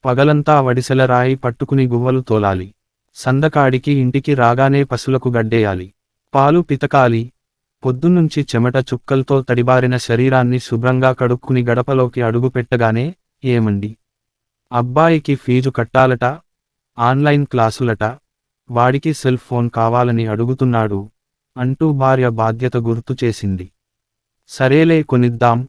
పగలంతా వడిసెల రాయి పట్టుకుని గువ్వలు తోలాలి. సందకాడికి ఇంటికి రాగానే పశులకు గడ్డేయాలి. పాలు పితకాలి. పొద్దున్నుంచి చెమట చుక్కల్తో తడిబారిన శరీరాన్ని శుభ్రంగా కడుక్కుని గడపలోకి అడుగుపెట్టగానే, ఏమండి? అబ్బాయికి ఫీజు కట్టాలట, ఆన్లైన్ క్లాసులట, వాడికి సెల్ ఫోన్ కావాలని అడుగుతున్నాడు అంటూ భార్య బాధ్యత గుర్తు చేసింది. సరేలే కొనిద్దాం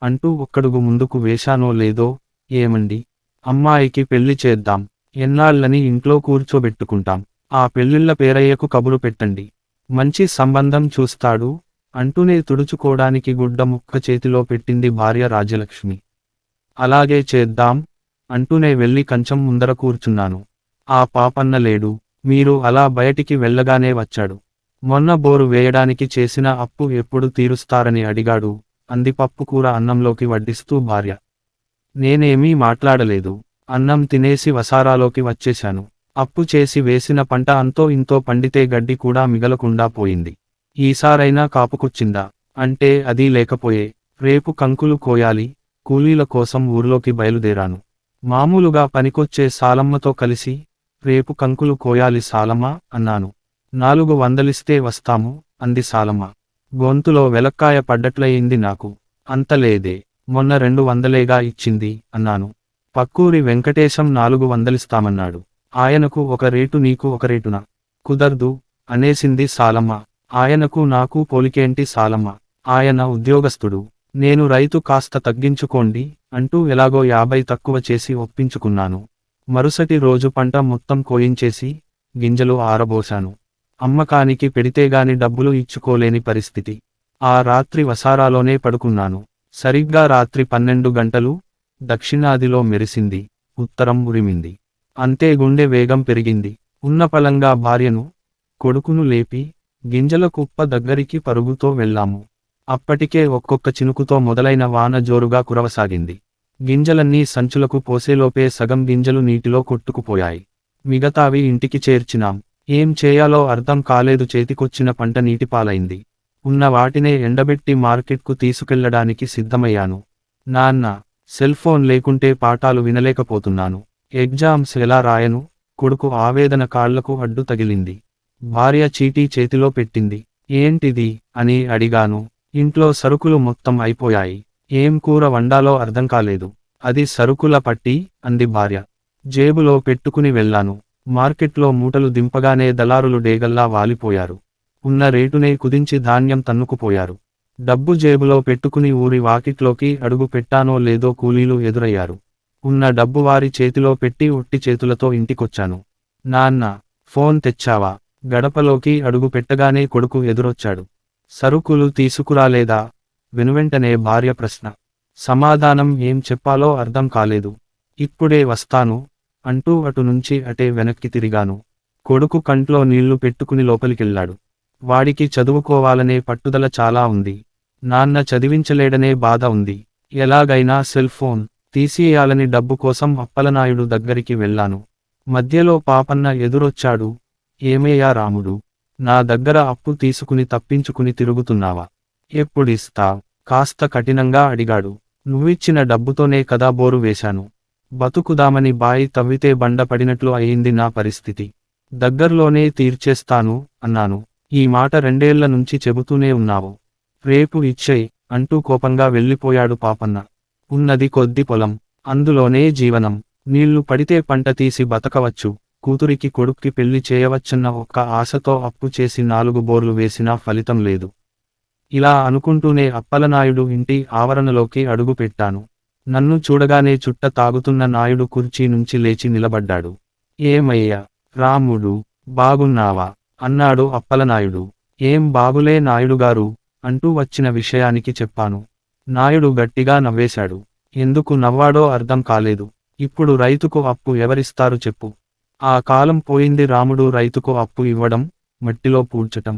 అంటూ ఒక్కడుగు ముందుకు వేశానో లేదో, ఏమండి? అమ్మాయికి పెళ్లి చేద్దాం, ఎన్నాళ్ళని ఇంట్లో కూర్చోబెట్టుకుంటాం, ఆ పెళ్లిళ్ల పేరయ్యకు కబురు పెట్టండి, మంచి సంబంధం చూస్తాడు అంటూనే తుడుచుకోడానికి గుడ్డ ముక్క చేతిలో పెట్టింది భార్య రాజ్యలక్ష్మి. అలాగే చేద్దాం అంటూనే వెళ్ళి కంచం ముందర కూర్చున్నాను. ఆ పాపన్న లేడు. మీరు అలా బయటికి వెళ్ళగానే వచ్చాడు. మొన్న బోరు వేయడానికి చేసిన అప్పు ఎప్పుడు తీరుస్తారని అడిగాడు అంది పప్పుకూర అన్నంలోకి వడ్డిస్తూ భార్య. నేనేమీ మాట్లాడలేదు. అన్నం తినేసి వసారాలోకి వచ్చేశాను. అప్పు చేసి వేసిన పంట అంతో ఇంతో పండితే గడ్డి కూడా మిగలకుండా పోయింది. ఈసారైనా కాపుకొచ్చిందా అంటే అదీ లేకపోయే. రేపు కంకులు కోయాలి, కూలీల కోసం ఊర్లోకి బయలుదేరాను. మామూలుగా పనికొచ్చే సాలమ్మతో కలిసి, రేపు కంకులు కోయాలి సాలమ్మ అన్నాను. 400 వస్తాము అంది సాలమ్మ. గొంతులో వెలక్కాయ పడ్డట్లయింది నాకు. అంతలేదే, మొన్న 200గా ఇచ్చింది అన్నాను. పక్కూరి వెంకటేశం 400 ఆయనకు ఒక రేటు నీకు ఒక రేటునా? కుదర్దు అనేసింది సాలమ్మ. ఆయనకు నాకు పోలికేంటి సాలమ్మ? ఆయన ఉద్యోగస్తుడు, నేను రైతు, కాస్త తగ్గించుకోండి అంటూ ఎలాగో 50 తక్కువ చేసి ఒప్పించుకున్నాను. మరుసటి రోజు పంట మొత్తం కోయించేసి, గింజలు ఆరబోశాను. అమ్మకానికి పెడితేగాని డబ్బులు ఇచ్చుకోలేని పరిస్థితి. ఆ రాత్రి వసారాలోనే పడుకున్నాను. సరిగ్గా రాత్రి 12 గంటలు, దక్షిణాదిలో మెరిసింది, ఉత్తరం ఉరిమింది. అంతే గుండె వేగం పెరిగింది. ఉన్నపళంగా భార్యను, కొడుకును లేపి, గింజల కుప్ప దగ్గరికి పరుగుతో వెళ్ళాము. అప్పటికే ఒక్కొక్క చినుకుతో మొదలైన వాన జోరుగా కురవసాగింది. గింజలన్నీ సంచులకు పోసేలోపే సగం గింజలు నీటిలో కొట్టుకుపోయాయి. మిగతావి ఇంటికి చేర్చినాం. ఏం చేయాలో అర్థం కాలేదు. చేతికొచ్చిన పంట నీటిపాలైంది. ఉన్న వాటినే ఎండబెట్టి మార్కెట్కు తీసుకెళ్లడానికి సిద్ధమయ్యాను. నాన్న, సెల్ ఫోన్ లేకుంటే పాఠాలు వినలేకపోతున్నాను. ఎగ్జామ్స్ ఎలా రాయను? కొడుకు ఆవేదన కాళ్లకు అడ్డు తగిలింది. భార్య చీటీ చేతిలో పెట్టింది. ఏంటిది అని అడిగాను. ఇంట్లో సరుకులు మొత్తం అయిపోయాయి. ఏం కూర వండాలో అర్థం కాలేదు. అది సరుకుల పట్టి అంది భార్య. జేబులో పెట్టుకుని వెళ్ళాను. మార్కెట్లో మూటలు దింపగానే దళారులు డేగల్లా వాలిపోయారు. ఉన్న రేటునే కుదించి ధాన్యం తన్నుకుపోయారు. డబ్బు జేబులో పెట్టుకుని ఊరి వాకిట్లోకి అడుగు పెట్టానో లేదో కూలీలు ఎదురయ్యారు. ఉన్న డబ్బు వారి చేతిలో పెట్టి ఒట్టి చేతులతో ఇంటికొచ్చాను. నాన్న, ఫోన్ తెచ్చావా? గడపలోకి అడుగు పెట్టగానే కొడుకు ఎదురొచ్చాడు. సరుకులు తీసుకురాలేదా? వెనువెంటనే భార్య ప్రశ్న. సమాధానం ఏం చెప్పాలో అర్థం కాలేదు. ఇప్పుడే వస్తాను అంటూ అటు నుంచి అటే వెనక్కి తిరిగాను. కొడుకు కంట్లో నీళ్లు పెట్టుకుని లోపలికెళ్ళాడు. వాడికి చదువుకోవాలనే పట్టుదల చాలా ఉంది. నాన్న చదివించలేడనే బాధ ఉంది. ఎలాగైనా సెల్ ఫోన్ తీసియాలని డబ్బు కోసం అప్పలనాయుడు దగ్గరికి వెళ్ళాను. మధ్యలో పాపన్న ఎదురొచ్చాడు. ఏమయ్యా రాముడు, నా దగ్గర అప్పు తీసుకుని తప్పించుకుని తిరుగుతున్నావా? ఎప్పుడిస్తావ్? కాస్త కఠినంగా అడిగాడు. నువ్విచ్చిన డబ్బుతోనే కదా బోరు వేశాను. బతుకుదామని బాయి తవ్వితే బండ పడినట్లు అయింది నా పరిస్థితి. దగ్గర్లోనే తీర్చేస్తాను అన్నాను. ఈ మాట 2 ఏళ్ల నుంచి చెబుతూనే ఉన్నావు. రేపు ఇచ్చేయ్ అంటూ కోపంగా వెళ్ళిపోయాడు పాపన్న. ఉన్నది కొద్ది పొలం, అందులోనే జీవనం. నీళ్లు పడితే పంట తీసి బతకవచ్చు. కూతురికి కొడుక్కి పెళ్లి చేయవచ్చన్న ఒక్క ఆశతో అప్పు చేసి 4 బోర్లు వేసినా ఫలితం లేదు. ఇలా అనుకుంటూనే అప్పలనాయుడు ఇంటి ఆవరణలోకి అడుగు పెట్టాను. నన్ను చూడగానే చుట్ట తాగుతున్న నాయుడు కుర్చీ నుంచి లేచి నిలబడ్డాడు. ఏమయ్యా రాముడు, బాగున్నావా అన్నాడు అప్పలనాయుడు. ఏం బాగులే నాయుడుగారు అంటూ వచ్చిన విషయానికి చెప్పాను. నాయుడు గట్టిగా నవ్వేశాడు. ఎందుకు నవ్వాడో అర్థం కాలేదు. ఇప్పుడు రైతుకు అప్పు ఎవరిస్తారు చెప్పు? ఆ కాలం పోయింది రాముడు. రైతుకు అప్పు ఇవ్వడం, మట్టిలో పూడ్చటం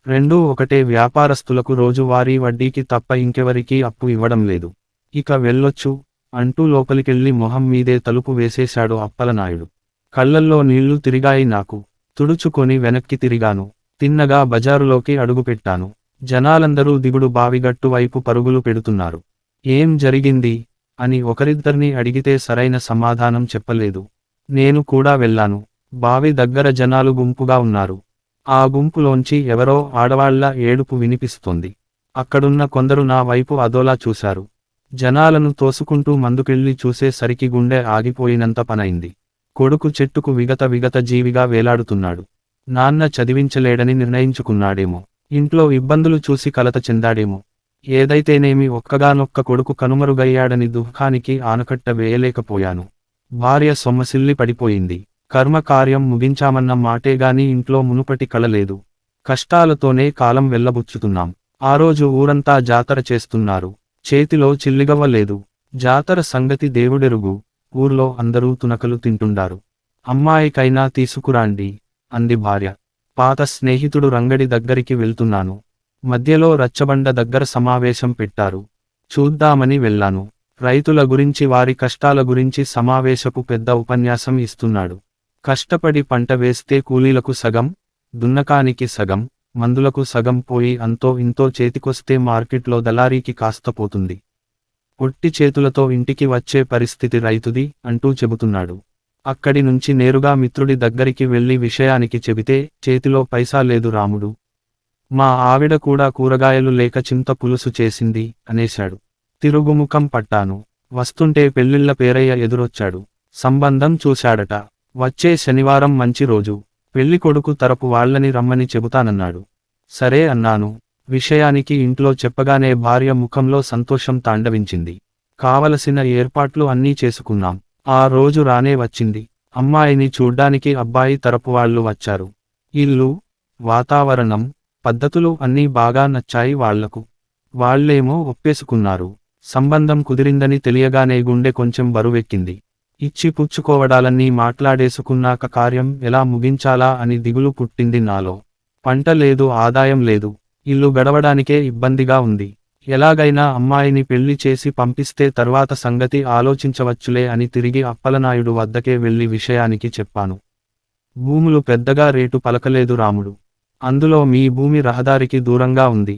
రెండూ ఒకటే. వ్యాపారస్తులకు రోజువారీ వడ్డీకి తప్ప ఇంకెవరికీ అప్పు ఇవ్వడం లేదు. ఇక వెళ్ళొచ్చు అంటూ లోపలికెళ్ళి మొహం మీదే తలుపు వేసేశాడు అప్పలనాయుడు. కళ్ళల్లో నీళ్లు తిరిగాయి నాకు. తుడుచుకొని వెనక్కి తిరిగాను. తిన్నగా బజారులోకి అడుగుపెట్టాను. జనాలందరూ దిగుడు బావిగట్టు వైపు పరుగులు పెడుతున్నారు. ఏం జరిగింది అని ఒకరిద్దరిని అడిగితే సరైన సమాధానం చెప్పలేదు. నేను కూడా వెళ్ళాను. బావి దగ్గర జనాలు గుంపుగా ఉన్నారు. ఆ గుంపులోంచి ఎవరో ఆడవాళ్ల ఏడుపు వినిపిస్తోంది. అక్కడున్న కొందరు నా వైపు అదోలా చూశారు. జనాలను తోసుకుంటూ ముందుకెళ్ళి చూసేసరికి గుండె ఆగిపోయినంత పనైంది. కొడుకు చెట్టుకు విగత జీవిగా వేలాడుతున్నాడు. నాన్న చదివించలేడని నిర్ణయించుకున్నాడేమో. ఇంట్లో ఇబ్బందులు చూసి కలత చెందాడేమో. ఏదైతేనేమి ఒక్కగానొక్క కొడుకు కనుమరుగయ్యాడని దుఃఖానికి ఆనకట్ట వేయలేకపోయాను. భార్య సొమ్మసిల్లి పడిపోయింది. కర్మకార్యం ముగించామన్న మాటేగాని ఇంట్లో మునుపటి కళ లేదు. కష్టాలతోనే కాలం వెళ్లబుచ్చుతున్నాం. ఆ రోజు ఊరంతా జాతర చేస్తున్నారు. చేతిలో చిల్లిగవ్వ లేదు. జాతర సంగతి దేవుడెరుగు. ఊర్లో అందరూ తునకలు తింటుండారు. అమ్మాయికైనా తీసుకురాండి అంది భార్య. పాత స్నేహితుడు రంగడి దగ్గరికి వెళ్తున్నాను. మధ్యలో రచ్చబండ దగ్గర సమావేశం పెట్టారు. చూద్దామని వెళ్ళాను. రైతుల గురించి వారి కష్టాల గురించి సమావేశపు పెద్ద ఉపన్యాసం ఇస్తున్నాడు. కష్టపడి పంట వేస్తే కూలీలకు సగం, దున్నకానికి సగం, మందులకు సగం పోయి అంతో ఇంతో చేతికొస్తే మార్కెట్లో దళారీకి కాస్త పోతుంది. ఒట్టి చేతులతో ఇంటికి వచ్చే పరిస్థితి రైతుది అంటూ చెబుతున్నాడు. అక్కడి నుంచి నేరుగా మిత్రుడి దగ్గరికి వెళ్లి విషయానికి చెబితే చేతిలో పైసా లేదు రాముడు. మా ఆవిడ కూడా కూరగాయలు లేక చింత పులుసు చేసింది అనేశాడు. తిరుగుముఖం పట్టాను. వస్తుంటే పెళ్లిళ్ల పేరయ్య ఎదురొచ్చాడు. సంబంధం చూశాడట. వచ్చే శనివారం మంచి రోజు. పెళ్లికొడుకు తరపు వాళ్లని రమ్మని చెబుతానన్నాడు. సరే అన్నాను. విషయానికి ఇంట్లో చెప్పగానే భార్య ముఖంలో సంతోషం తాండవించింది. కావలసిన ఏర్పాట్లు అన్నీ చేసుకున్నాం. ఆ రోజు రానే వచ్చింది. అమ్మాయిని చూడ్డానికి అబ్బాయి తరపు వాళ్ళు వచ్చారు. ఇల్లు, వాతావరణం, పద్ధతులు అన్నీ బాగా నచ్చాయి వాళ్లకు. వాళ్లేమో ఒప్పేసుకున్నారు. సంబంధం కుదిరిందని తెలియగానే గుండె కొంచెం బరువెక్కింది. ఇచ్చి పుచ్చుకోవడాలన్నీ మాట్లాడేసుకున్నాక కార్యం ఎలా ముగించాలా అని దిగులు పుట్టింది నాలో. పంట లేదు, ఆదాయం లేదు. ఇల్లు గడవడానికే ఇబ్బందిగా ఉంది. ఎలాగైనా అమ్మాయిని పెళ్లి చేసి పంపిస్తే తర్వాత సంగతి ఆలోచించవచ్చులే అని తిరిగి అప్పలనాయుడు వద్దకే వెళ్లి విషయానికి చెప్పాను. భూములు పెద్దగా రేటు పలకలేదు రాముడు. అందులో మీ భూమి రహదారికి దూరంగా ఉంది.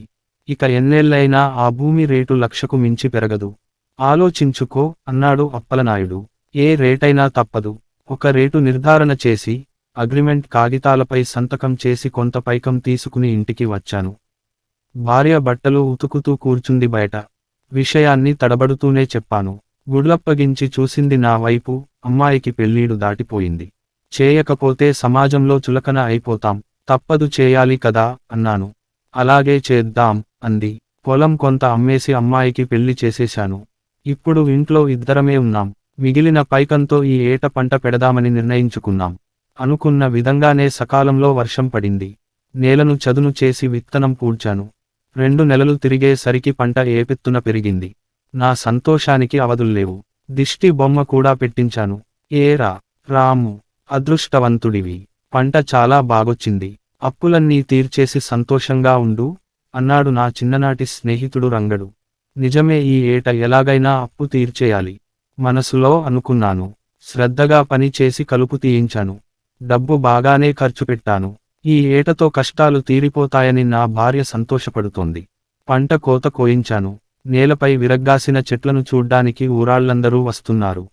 ఇక ఎన్నేళ్లైనా ఆ భూమి రేటు 1,00,000కు మించి పెరగదు. ఆలోచించుకో అన్నాడు అప్పలనాయుడు. ఏ రేటైనా తప్పదు. ఒక రేటు నిర్ధారణ చేసి అగ్రిమెంట్ కాగితాలపై సంతకం చేసి కొంత పైకం తీసుకుని ఇంటికి వచ్చాను. భార్య బట్టలు ఉతుకుతూ కూర్చుంది బయట. విషయాన్ని తడబడుతూనే చెప్పాను. గుడ్లప్పగించి చూసింది నా వైపు. అమ్మాయికి పెళ్ళీడు దాటిపోయింది. చేయకపోతే సమాజంలో చులకన అయిపోతాం. తప్పదు, చేయాలి కదా అన్నాను. అలాగే చేద్దాం అంది. పొలం కొంత అమ్మేసి అమ్మాయికి పెళ్లి చేసేశాను. ఇప్పుడు ఇంట్లో ఇద్దరమే ఉన్నాం. మిగిలిన పైకంతో ఈ ఏట పంట పెడదామని నిర్ణయించుకున్నాం. అనుకున్న విధంగానే సకాలంలో వర్షం పడింది. నేలను చదును చేసి విత్తనం పూడ్చాను. 2 నెలలు తిరిగేసరికి పంట ఏపెత్తున పెరిగింది. నా సంతోషానికి అవధుల్లేవు. దిష్టి బొమ్మ కూడా పెట్టించాను. ఏరా రాము, అదృష్టవంతుడివి. పంట చాలా బాగొచ్చింది. అప్పులన్నీ తీర్చేసి సంతోషంగా ఉండు అన్నాడు నా చిన్ననాటి స్నేహితుడు రంగడు. నిజమే, ఈ ఏట ఎలాగైనా అప్పు తీర్చేయాలి మనసులో అనుకున్నాను. శ్రద్ధగా పని చేసి కలుపు తీయించాను. డబ్బు బాగానే ఖర్చు పెట్టాను. ఈ ఏటతో కష్టాలు తీరిపోతాయని నా భార్య సంతోషపడుతోంది. పంట కోత కోయించాను. నేలపై విరగ్గాసిన చెట్లను చూడ్డానికి ఊరాళ్లందరూ వస్తున్నారు.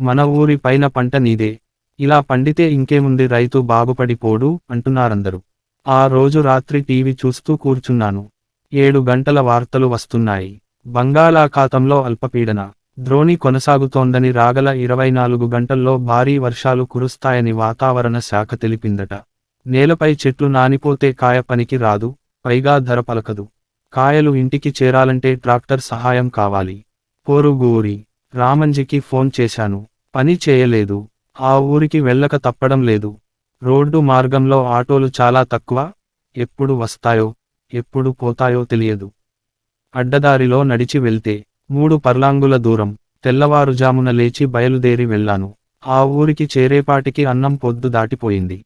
మన ఊరి పైన పంట నీదే. ఇలా పండితే ఇంకేముంది, రైతు బాగుపడిపోడు అంటున్నారందరూ. ఆ రోజు రాత్రి టీవీ చూస్తూ కూర్చున్నాను. 7 గంటల వార్తలు వస్తున్నాయి. బంగాళాఖాతంలో అల్పపీడన ద్రోణి కొనసాగుతోందని, రాగల 24 గంటల్లో భారీ వర్షాలు కురుస్తాయని వాతావరణ శాఖ తెలిపిందట. నేలపై చెట్లు నానిపోతే కాయ పనికి రాదు, పైగా ధర పలకదు. కాయలు ఇంటికి చేరాలంటే ట్రాక్టర్ సహాయం కావాలి. పోరుగూరి రామంజికి ఫోన్ చేశాను. పని చేయలేదు. ఆ ఊరికి వెళ్ళక తప్పడం లేదు. రోడ్డు మార్గంలో ఆటోలు చాలా తక్కువ. ఎప్పుడు వస్తాయో ఎప్పుడు పోతాయో తెలియదు. అడ్డదారిలో నడిచి వెళ్తే 3 పర్లాంగుల దూరం. తెల్లవారుజామున లేచి బయలుదేరి వెళ్ళాను. ఆ ఊరికి చేరేపాటికి అన్నం పొద్దు దాటిపోయింది.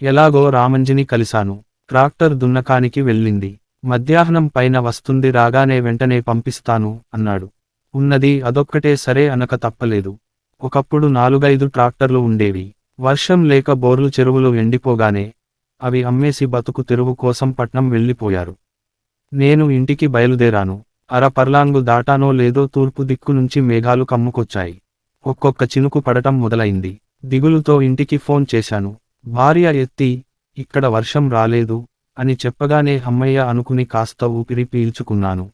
ఎలాగో రామంజిని కలిశాను. ట్రాక్టర్ దున్నకానికి వెళ్ళింది. మధ్యాహ్నం పైన వస్తుంది, రాగానే వెంటనే పంపిస్తాను అన్నాడు. ఉన్నది అదొక్కటే సరే అనక తప్పలేదు. ఒకప్పుడు 4-5 ట్రాక్టర్లు ఉండేవి. వర్షం లేక బోర్లు చెరువులు ఎండిపోగానే అవి అమ్మేసి బతుకు తెరువు కోసం పట్నం వెళ్ళిపోయారు. నేను ఇంటికి బయలుదేరాను. పర్లాంగు దాటానో లేదో తూర్పు దిక్కు నుంచి మేఘాలు కమ్ముకొచ్చాయి. ఒక్కొక్క చినుకు పడటం మొదలైంది. దిగులుతో ఇంటికి ఫోన్ చేశాను. భార్య ఎత్తి, ఇక్కడ వర్షం రాలేదు అని చెప్పగానే హమ్మయ్య అనుకుని కాస్త ఊపిరి పీల్చుకున్నాను.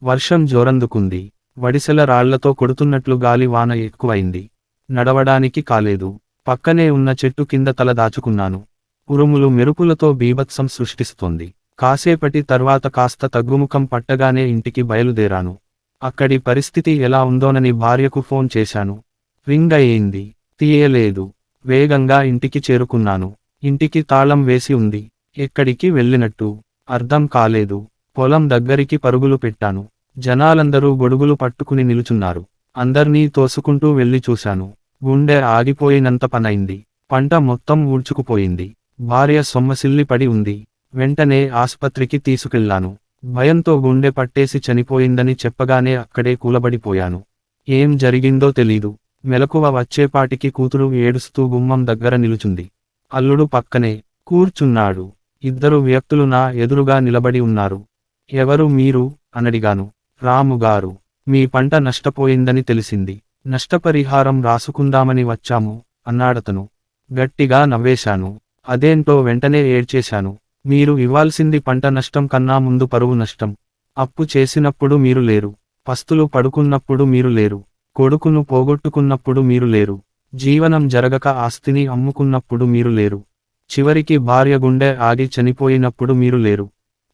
వర్షం జోరందుకుంది. వడిసెల రాళ్లతో కొడుతున్నట్లు గాలి వాన ఎక్కువైంది. నడవడానికి కాలేదు. పక్కనే ఉన్న చెట్టు కింద తల దాచుకున్నాను. ఉరుములు మెరుపులతో బీభత్సం సృష్టిస్తోంది. కాసేపటి తర్వాత కాస్త తగ్గుముఖం పట్టగానే ఇంటికి బయలుదేరాను. అక్కడి పరిస్థితి ఎలా ఉందోనని భార్యకు ఫోన్ చేశాను. రింగ్ అయ్యింది. తీయలేదు. వేగంగా ఇంటికి చేరుకున్నాను. ఇంటికి తాళం వేసి ఉంది. ఎక్కడికి వెళ్ళినట్టు అర్థం కాలేదు. పొలం దగ్గరికి పరుగులు పెట్టాను. జనాలందరూ గొడుగులు పట్టుకుని నిలుచున్నారు. అందర్నీ తోసుకుంటూ వెళ్ళి చూశాను. గుండె ఆగిపోయినంత పనైంది. పంట మొత్తం ఊడ్చుకుపోయింది. భార్య సొమ్మసిల్లి పడి ఉంది. వెంటనే ఆస్పత్రికి తీసుకెళ్లాను. భయంతో గుండె పట్టేసి చనిపోయిందని చెప్పగానే అక్కడే కూలబడిపోయాను. ఏం జరిగిందో తెలీదు. మెలకువ వచ్చేపాటికి కూతురు ఏడుస్తూ గుమ్మం దగ్గర నిలుచుంది. అల్లుడు పక్కనే కూర్చున్నాడు. ఇద్దరు వ్యక్తులు నా ఎదురుగా నిలబడి ఉన్నారు. ఎవరు మీరు అనడిగాను. రాముగారు, మీ పంట నష్టపోయిందని తెలిసింది. నష్టపరిహారం రాసుకుందామని వచ్చాము అన్నాడతను. గట్టిగా నవ్వేశాను. అదేంటో వెంటనే ఏడ్చేశాను. మీరు ఇవ్వాల్సింది పంట నష్టం కన్నా ముందు పరువు నష్టం. అప్పు చేసినప్పుడు మీరు లేరు. పస్తులు పడుకున్నప్పుడు మీరు లేరు. కొడుకును పోగొట్టుకున్నప్పుడు మీరు లేరు. జీవనం జరగక ఆస్తిని అమ్ముకున్నప్పుడు మీరు లేరు. చివరికి భార్య గుండె ఆగి చనిపోయినప్పుడు మీరు లేరు.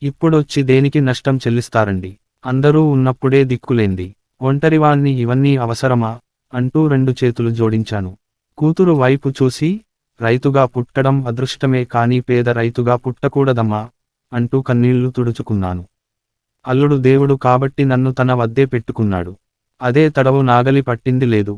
ఇప్పుడొచ్చి దేనికి నష్టం చెల్లిస్తారండి? అందరూ ఉన్నప్పుడే దిక్కులేంది. ఒంటరివాణ్ణి ఇవన్నీ అవసరమా అంటూ 2 చేతులు జోడించాను. కూతురు వైపు చూసి, రైతుగా పుట్టడం అదృష్టమే కానీ పేద రైతుగా పుట్టకూడదమ్మా అంటూ కన్నీళ్లు తుడుచుకున్నాను. అల్లుడు దేవుడు కాబట్టి నన్ను తన వద్దే పెట్టుకున్నాడు. అదే తడవు నాగలి పట్టింది లేదు.